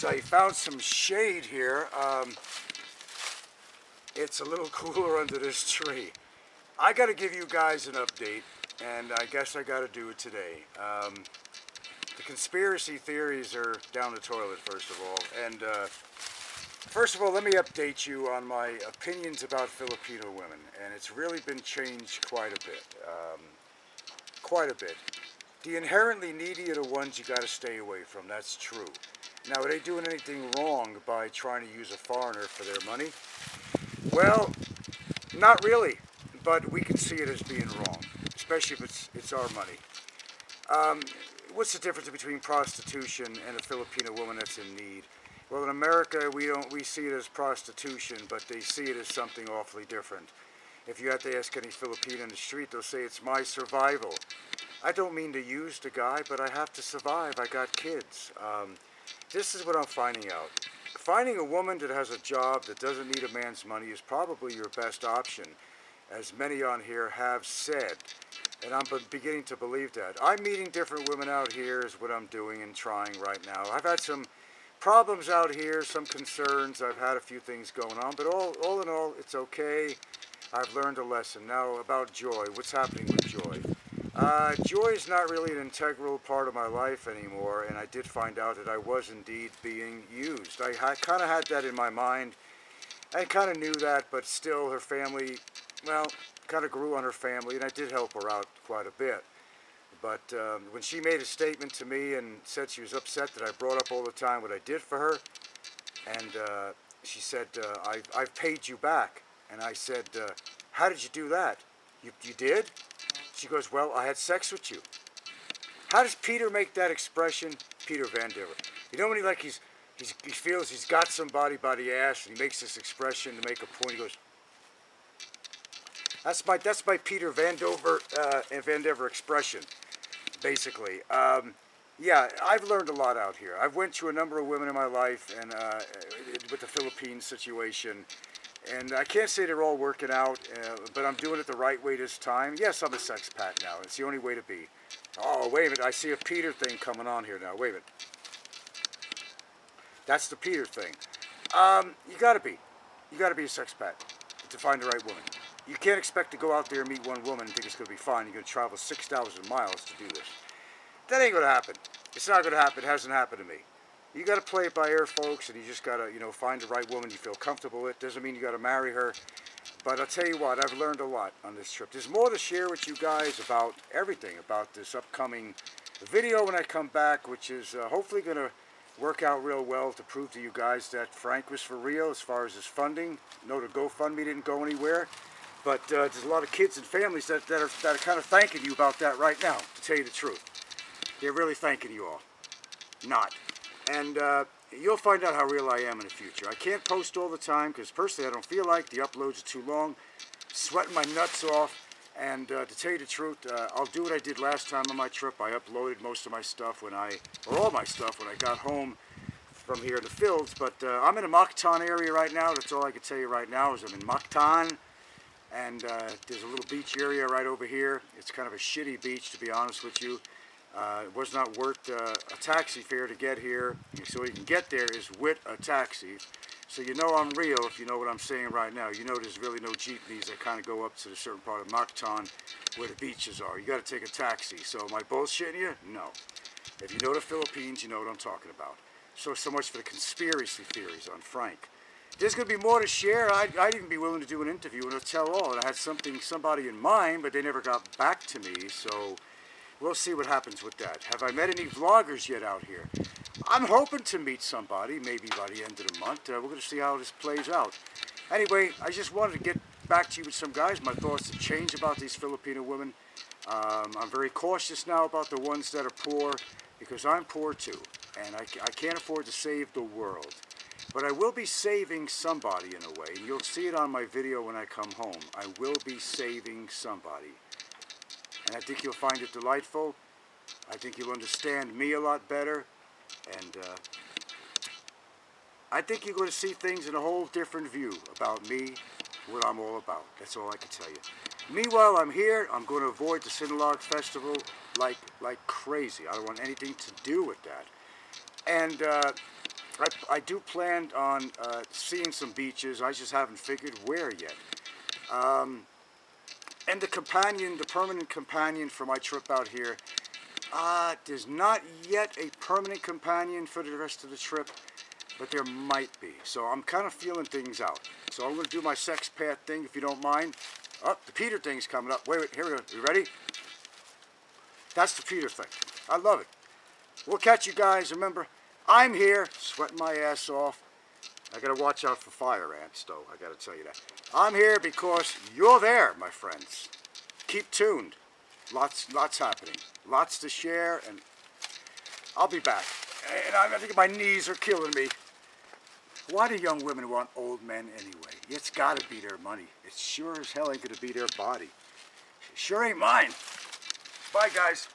I found some shade here. It's a little cooler under this tree. I got to give you guys an update, and I guess I got to do it today. The conspiracy theories are down the toilet, first of all. And first of all, let me update you on my opinions about Filipino women. And it's really been changed quite a bit. Quite a bit. The inherently needy are the ones you got to stay away from. That's true. Now, are they doing anything wrong by trying to use a foreigner for their money? Well, not really. But we can see it as being wrong, especially if it's our money. What's the difference between prostitution and a Filipino woman that's in need? Well, in America, we see it as prostitution, but they see it as something awfully different. If you have to ask any Filipino in the street, they'll say it's my survival. I don't mean to use the guy, but I have to survive. I got kids. This is what I'm finding out. Finding a woman that has a job that doesn't need a man's money is probably your best option, as many on here have said. And I'm beginning to believe that. I'm meeting different women out here is what I'm doing and trying right now. I've had some problems out here, some concerns. I've had a few things going on, but all in all, it's okay. I've learned a lesson. Now about joy. What's happening with joy? Joy is not really an integral part of my life anymore, and I did find out that I was indeed being used. I kind of had that in my mind. I kind of knew that, but still her family, well, kind of grew on her family, and I did help her out quite a bit. But when she made a statement to me and said she was upset that I brought up all the time what I did for her, and she said, I've paid you back. And I said, how did you do that? You did? She goes, well, I had sex with you. How does Peter make that expression? Peter Van Diver. You know when he feels he's got somebody by the ass, and he makes this expression to make a point. He goes, that's my Peter Van Diver expression, basically. Yeah, I've learned a lot out here. I've went through a number of women in my life, and with the Philippines situation. And I can't say they're all working out, but I'm doing it the right way this time. Yes, I'm a sexpat now. It's the only way to be. Oh, wait a minute. I see a Peter thing coming on here now. Wait a minute. That's the Peter thing. You gotta be a sexpat to find the right woman. You can't expect to go out there and meet one woman and think it's gonna be fine. You're gonna travel 6,000 miles to do this. That ain't gonna happen. It's not gonna happen. It hasn't happened to me. You got to play it by ear, folks, and you just got to, find the right woman you feel comfortable with. Doesn't mean you got to marry her. But I'll tell you what, I've learned a lot on this trip. There's more to share with you guys about everything, about this upcoming video when I come back, which is hopefully going to work out real well to prove to you guys that Frank was for real as far as his funding. No, the GoFundMe didn't go anywhere. But there's a lot of kids and families that are kind of thanking you about that right now, to tell you the truth. They're really thanking you all. Not. And you'll find out how real I am in the future. I can't post all the time because personally I don't feel like the uploads are too long. Sweating my nuts off. And to tell you the truth, I'll do what I did last time on my trip. I uploaded most of my stuff or all my stuff when I got home from here in the fields. But I'm in the Mactan area right now. That's all I can tell you right now is I'm in Mactan. And there's a little beach area right over here. It's kind of a shitty beach, to be honest with you. It was not worth a taxi fare to get here. So you can get there is with a taxi. So you know I'm real if you know what I'm saying right now. You know there's really no jeepneys that kind of go up to a certain part of Mactan where the beaches are. You got to take a taxi. So am I bullshitting you? No. If you know the Philippines, you know what I'm talking about. So much for the conspiracy theories on Frank. There's going to be more to share. I'd even be willing to do an interview and a tell-all. And I had somebody in mind, but they never got back to me. So we'll see what happens with that. Have I met any vloggers yet out here? I'm hoping to meet somebody, maybe by the end of the month. We're going to see how this plays out. Anyway, I just wanted to get back to you with some guys. My thoughts have changed about these Filipino women. I'm very cautious now about the ones that are poor, because I'm poor too. And I can't afford to save the world. But I will be saving somebody in a way. And you'll see it on my video when I come home. I will be saving somebody. And I think you'll find it delightful. I think you'll understand me a lot better. And I think you're going to see things in a whole different view about me, what I'm all about. That's all I can tell you. Meanwhile, I'm here. I'm going to avoid the Sinulog Festival like crazy. I don't want anything to do with that. And I do plan on seeing some beaches. I just haven't figured where yet. And the companion, the permanent companion for my trip out here, there's not yet a permanent companion for the rest of the trip, but there might be. So I'm kind of feeling things out. So I'm going to do my Sexpat thing, if you don't mind. Oh, the Peter thing's coming up. Wait, here we go. You ready? That's the Peter thing. I love it. We'll catch you guys. Remember, I'm here, sweating my ass off. I gotta watch out for fire ants, though. I gotta tell you that. I'm here because you're there, my friends. Keep tuned. Lots happening. Lots to share, and I'll be back. And I think my knees are killing me. Why do young women want old men anyway? It's gotta be their money. It sure as hell ain't gonna be their body. It sure ain't mine. Bye, guys.